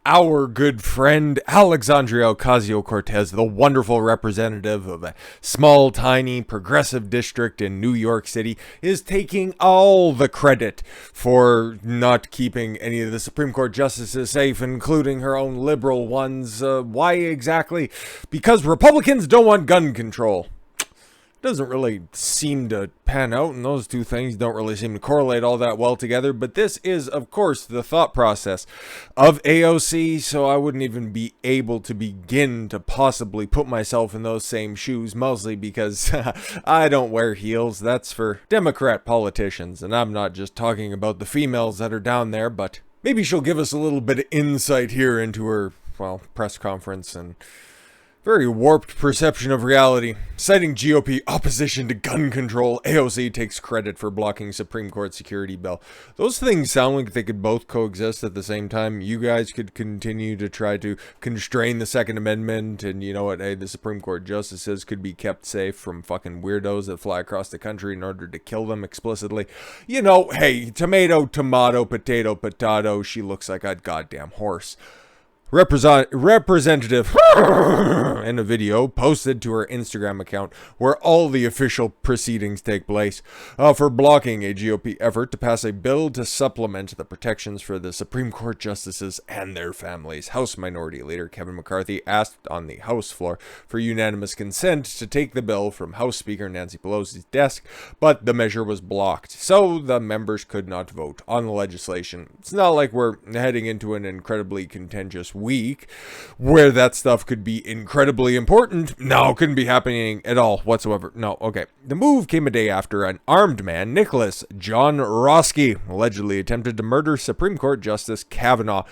our good friend Alexandria Ocasio-Cortez, the wonderful representative of a small, tiny, progressive district in New York City, is taking all the credit for not keeping any of the Supreme Court justices safe, including her own liberal ones. Why exactly? Because Republicans don't want gun control. Doesn't really seem to pan out, and those two things don't really seem to correlate all that well together, but this is, of course, the thought process of AOC, so I wouldn't even be able to begin to possibly put myself in those same shoes, mostly because I don't wear heels. That's for Democrat politicians, and I'm not just talking about the females that are down there, but maybe she'll give us a little bit of insight here into her, well, press conference and very warped perception of reality. Citing GOP opposition to gun control, AOC takes credit for blocking Supreme Court security bill. Those things sound like they could both coexist at the same time. You guys could continue to try to constrain the Second Amendment, and you know what, hey, the Supreme Court justices could be kept safe from fucking weirdos that fly across the country in order to kill them explicitly. You know, hey, tomato, tomato, potato, potato, she looks like a goddamn horse. Representative in a video posted to her Instagram account where all the official proceedings take place for blocking a GOP effort to pass a bill to supplement the protections for the Supreme Court justices and their families. House Minority Leader Kevin McCarthy asked on the House floor for unanimous consent to take the bill from House Speaker Nancy Pelosi's desk, but the measure was blocked, so the members could not vote on the legislation. It's not like we're heading into an incredibly contentious week where that stuff could be incredibly important. No, couldn't be happening at all whatsoever. No, okay. The move came a day after an armed man, Nicholas John Roski, allegedly attempted to murder Supreme Court Justice Kavanaugh.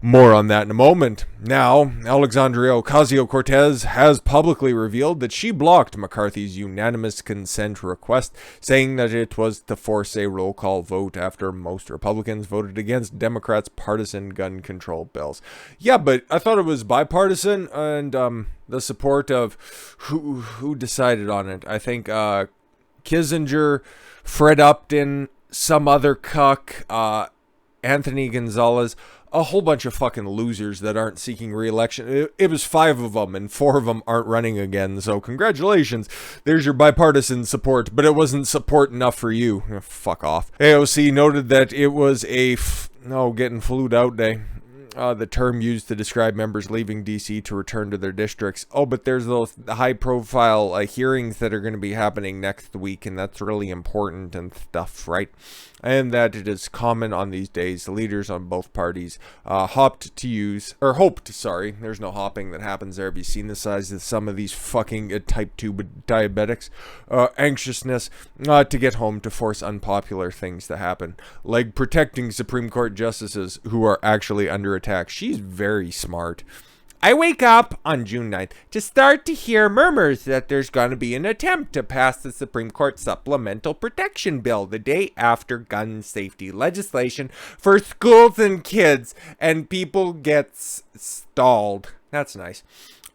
More on that in a moment. Now, Alexandria Ocasio-Cortez has publicly revealed that she blocked McCarthy's unanimous consent request, saying that it was to force a roll call vote after most Republicans voted against Democrats' partisan gun control bills. Yeah, but I thought it was bipartisan, and the support of who decided on it. I think Kissinger, Fred Upton, some other cuck, Anthony Gonzalez, a whole bunch of fucking losers that aren't seeking re-election. It was 5 of them, and 4 of them aren't running again, so congratulations. There's your bipartisan support, but it wasn't support enough for you. Fuck off. AOC noted that it was a getting flued out day. The term used to describe members leaving D.C. to return to their districts. Oh, but there's those high-profile hearings that are going to be happening next week, and that's really important and stuff, right? And that it is common on these days. Leaders on both parties hoped, there's no hopping that happens there. Have you seen the size of some of these fucking type 2 diabetics? Anxiousness to get home to force unpopular things to happen, like protecting Supreme Court justices who are actually under attack. She's very smart. I wake up on June 9th to start to hear murmurs that there's going to be an attempt to pass the Supreme Court Supplemental Protection Bill the day after gun safety legislation for schools and kids, and people gets stalled. That's nice.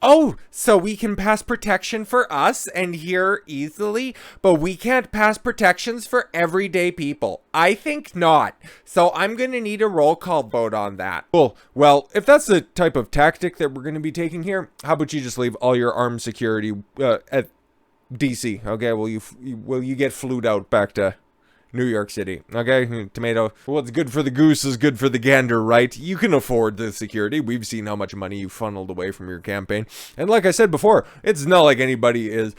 Oh, so we can pass protection for us and here easily, but we can't pass protections for everyday people. I think not. So I'm going to need a roll call vote on that. Cool. Well, if that's the type of tactic that we're going to be taking here, how about you just leave all your armed security at DC? Okay, will you get flued out back to New York City? Okay, tomato. What's good for the goose is good for the gander, right? You can afford the security. We've seen how much money you funneled away from your campaign. And like I said before, it's not like anybody is,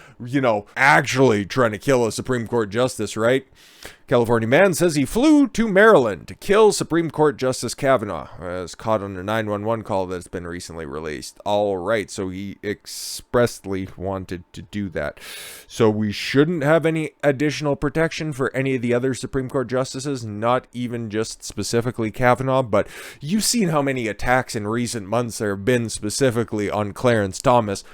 actually trying to kill a Supreme Court justice, right? California man says he flew to Maryland to kill Supreme Court Justice Kavanaugh, as caught on a 911 call that's been recently released. All right, so he expressly wanted to do that. So we shouldn't have any additional protection for any of the other Supreme Court justices, not even just specifically Kavanaugh, but you've seen how many attacks in recent months there have been specifically on Clarence Thomas.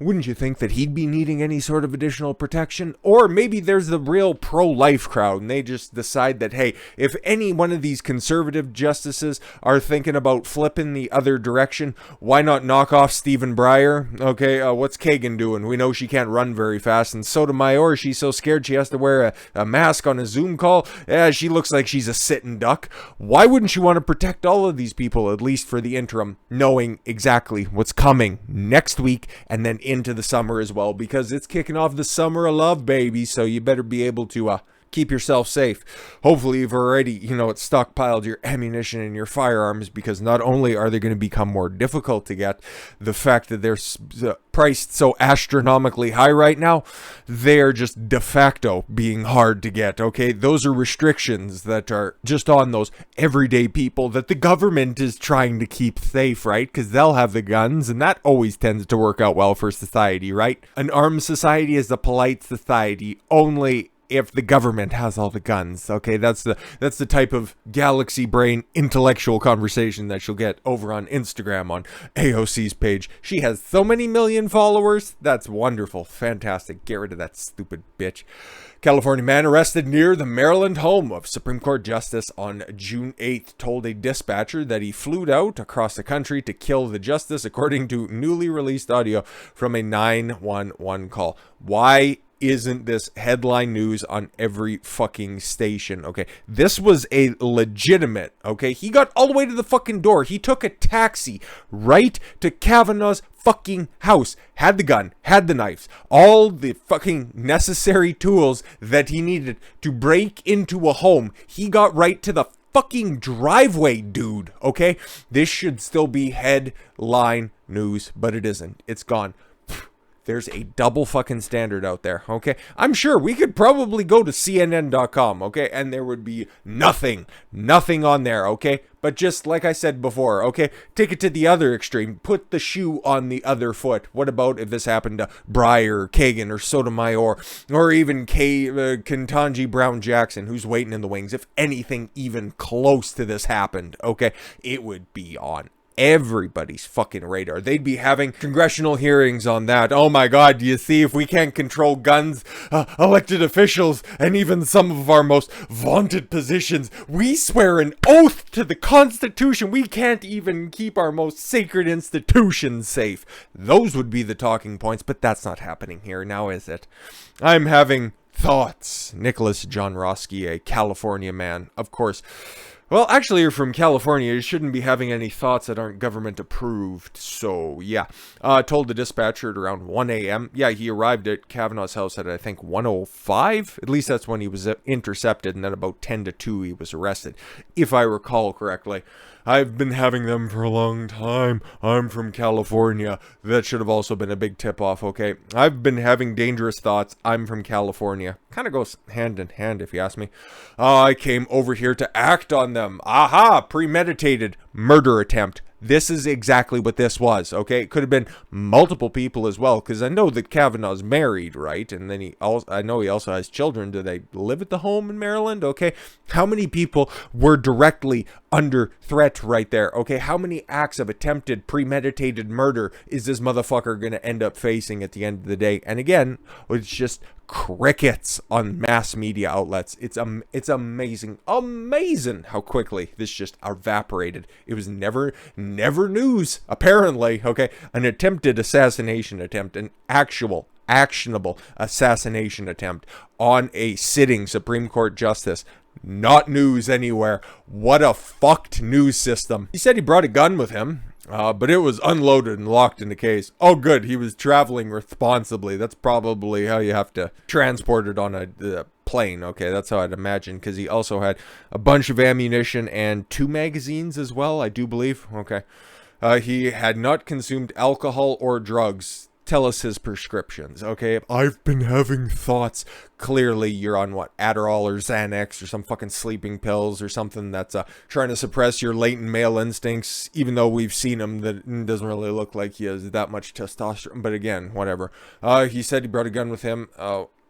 wouldn't you think that he'd be needing any sort of additional protection? Or maybe there's the real pro-life crowd, and they just decide that, hey, if any one of these conservative justices are thinking about flipping the other direction, why not knock off Stephen Breyer? Okay, what's Kagan doing? We know she can't run very fast, and Sotomayor, she's so scared she has to wear a mask on a Zoom call. Yeah, she looks like she's a sitting duck. Why wouldn't you want to protect all of these people, at least for the interim, knowing exactly what's coming next week and then into the summer as well, because it's kicking off the summer of love, baby, so you better be able to keep yourself safe. Hopefully you've already, stockpiled your ammunition and your firearms, because not only are they going to become more difficult to get, the fact that they're priced so astronomically high right now, they're just de facto being hard to get, okay? Those are restrictions that are just on those everyday people that the government is trying to keep safe, right? Because they'll have the guns, and that always tends to work out well for society, right? An armed society is a polite society only if the government has all the guns, okay? That's the type of galaxy brain intellectual conversation that you'll get over on Instagram on AOC's page. She has so many million followers. That's wonderful. Fantastic. Get rid of that stupid bitch. California man arrested near the Maryland home of Supreme Court Justice on June 8th told a dispatcher that he flew out across the country to kill the justice, according to newly released audio from a 911 call. Why isn't this headline news on every fucking station? Okay, this was a legitimate, okay? He got all the way to the fucking door. He took a taxi right to Kavanaugh's fucking house, had the gun, had the knives, all the fucking necessary tools that he needed to break into a home. He got right to the fucking driveway, dude, okay? This should still be headline news, but it isn't. It's gone. There's a double fucking standard out there, okay? I'm sure we could probably go to CNN.com, okay? And there would be nothing on there, okay? But just like I said before, okay? Take it to the other extreme. Put the shoe on the other foot. What about if this happened to Breyer, or Kagan, or Sotomayor, or even Ketanji Brown Jackson, who's waiting in the wings? If anything even close to this happened, okay? It would be on everybody's fucking radar. They'd be having congressional hearings on that. Oh my god, do you see, if we can't control guns, elected officials, and even some of our most vaunted positions, we swear an oath to the Constitution. We can't even keep our most sacred institutions safe. Those would be the talking points, but that's not happening here now, is it? I'm having thoughts. Nicholas John Roski, a California man, of course. Well, actually, you're from California. You shouldn't be having any thoughts that aren't government approved. So, yeah. Told the dispatcher at around 1 a.m. Yeah, he arrived at Kavanaugh's house at, I think, 1:05. At least that's when he was intercepted. And then about 10 to 2, he was arrested, if I recall correctly. I've been having them for a long time. I'm from California. That should have also been a big tip-off, okay? I've been having dangerous thoughts. I'm from California. Kind of goes hand in hand, if you ask me. I came over here to act on them. Aha! Premeditated murder attempt. This is exactly what this was, okay? It could have been multiple people as well, because I know that Kavanaugh's married, right? And then I know he also has children. Do they live at the home in Maryland? Okay. How many people were directly under threat right there? Okay. How many acts of attempted premeditated murder is this motherfucker going to end up facing at the end of the day? And again, it's just crickets on mass media outlets. It's amazing how quickly this just evaporated. It was never news, apparently. Okay, an attempted assassination attempt, an actual actionable assassination attempt on a sitting Supreme Court justice. Not news anywhere. What a fucked news system. He said he brought a gun with him. But it was unloaded and locked in the case. Oh, good. He was traveling responsibly. That's probably how you have to transport it on a plane. Okay, that's how I'd imagine. Because he also had a bunch of ammunition and 2 magazines as well, I do believe. Okay. He had not consumed alcohol or drugs. Tell us his prescriptions, okay? I've been having thoughts. Clearly, you're on what? Adderall or Xanax or some fucking sleeping pills or something that's trying to suppress your latent male instincts, even though we've seen him that it doesn't really look like he has that much testosterone. But again, whatever. He said he brought a gun with him.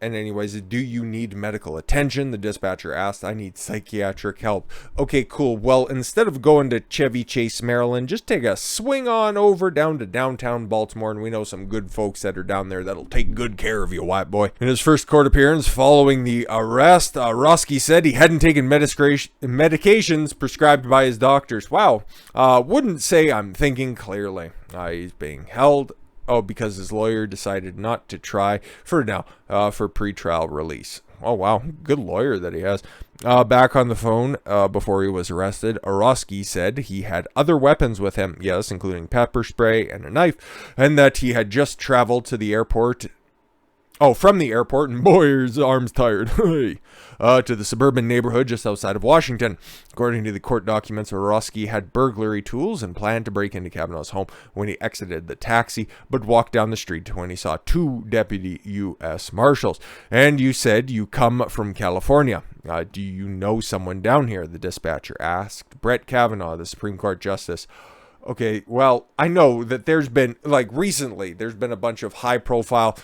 And anyways, do you need medical attention? The dispatcher asked. I need psychiatric help. Okay, cool. Well, instead of going to Chevy Chase, Maryland, just take a swing on over down to downtown Baltimore, and we know some good folks that are down there that'll take good care of you, white boy. In his first court appearance following the arrest, Roski said he hadn't taken medications prescribed by his doctors. Wow. Wouldn't say I'm thinking clearly. He's being held. Oh, because his lawyer decided not to try for now for pretrial release. Oh, wow. Good lawyer that he has. Back on the phone before he was arrested, Orosky said he had other weapons with him, yes, including pepper spray and a knife, and that he had just traveled to the airport. Oh, from the airport, and boy, his arm's tired, to the suburban neighborhood just outside of Washington. According to the court documents, Orosky had burglary tools and planned to break into Kavanaugh's home when he exited the taxi, but walked down the street when he saw two deputy U.S. Marshals. And you said you come from California. Do you know someone down here? The dispatcher asked. Brett Kavanaugh, the Supreme Court Justice. Okay, well, I know that there's been, recently, there's been a bunch of high-profile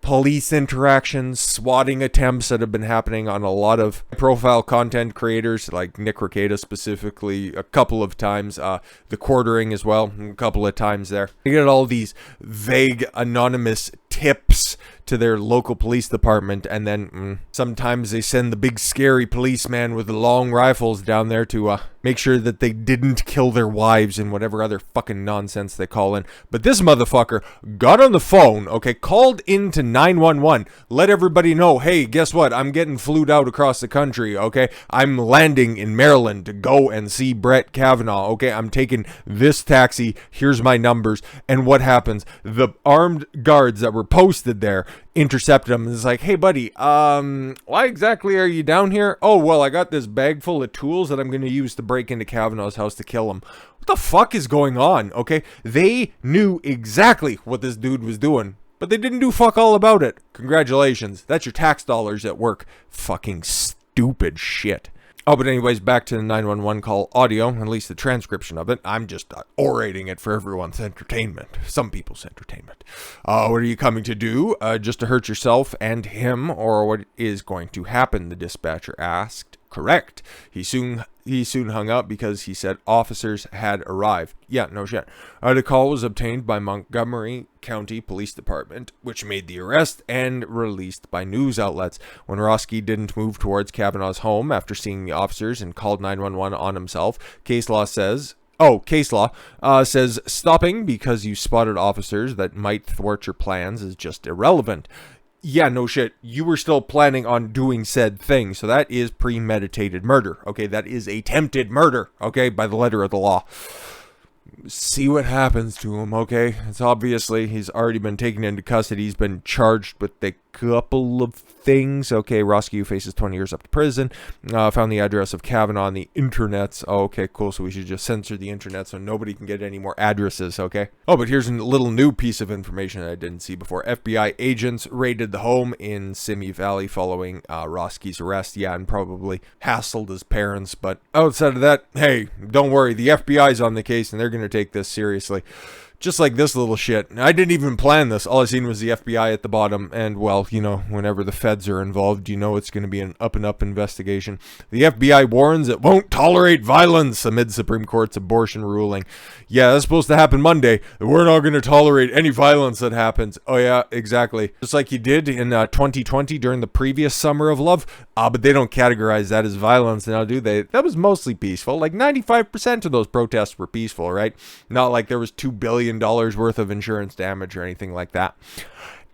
police interactions, swatting attempts that have been happening on a lot of profile content creators, like Nick Rekieta specifically, a couple of times, the Quartering as well, a couple of times there. You get all these vague, anonymous tips to their local police department, and then sometimes they send the big scary policeman with the long rifles down there to make sure that they didn't kill their wives and whatever other fucking nonsense they call in. But this motherfucker got on the phone, okay, called into 911, let everybody know, hey, guess what, I'm getting flued out across the country, okay, I'm landing in Maryland to go and see Brett Kavanaugh, okay, I'm taking this taxi, here's my numbers. And what happens? The armed guards that were posted there intercepted him and is like, hey buddy, why exactly are you down here? Oh, well, I got this bag full of tools that I'm going to use to break into Kavanaugh's house to kill him. What the fuck is going on? Okay, they knew exactly what this dude was doing, but they didn't do fuck all about it. Congratulations, that's your tax dollars at work. Fucking stupid shit. Oh, but anyways, back to the 911 call audio, at least the transcription of it. I'm just orating it for everyone's entertainment. Some people's entertainment. What are you coming to do? Just to hurt yourself and him, or what is going to happen? The dispatcher asked. Correct. He soon hung up because he said officers had arrived. Yeah, no shit. The call was obtained by Montgomery County Police Department, which made the arrest and released by news outlets. When Roski didn't move towards Kavanaugh's home after seeing the officers and called 911 on himself, case law says stopping because you spotted officers that might thwart your plans is just irrelevant. Yeah, no shit. You were still planning on doing said thing. So that is premeditated murder. Okay, that is attempted murder. Okay, by the letter of the law. See what happens to him, okay? It's obviously he's already been taken into custody. He's been charged with a couple of things. Okay, Roski faces 20 years up to prison. Found the address of Kavanaugh on the internets. Oh, okay, cool. So we should just censor the internet so nobody can get any more addresses, okay? Oh, but here's a little new piece of information that I didn't see before. FBI agents raided the home in Simi Valley following Roski's arrest. Yeah, and probably hassled his parents. But outside of that, hey, don't worry. The FBI's on the case and they're going to take this seriously. Just like this little shit. I didn't even plan this. All I seen was the FBI at the bottom. And, well, you know, whenever the feds are involved, you know it's going to be an up-and-up investigation. The FBI warns it won't tolerate violence amid Supreme Court's abortion ruling. Yeah, that's supposed to happen Monday. We're not going to tolerate any violence that happens. Oh, yeah, exactly. Just like you did in 2020 during the previous Summer of Love. But they don't categorize that as violence now, do they? That was mostly peaceful. Like 95% of those protests were peaceful, right? Not like there was $2 billion worth of insurance damage or anything like that.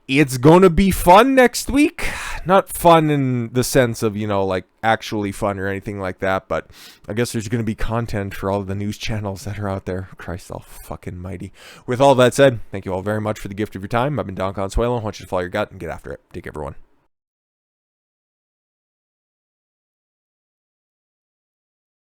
It's going to be fun next week. Not fun in the sense of, you know, like actually fun or anything like that, but I guess there's going to be content for all of the news channels that are out there. Christ all fucking mighty. With all that said, thank you all very much for the gift of your time. I've been Don Consuelo. I want you to follow your gut and get after it. Take care, everyone.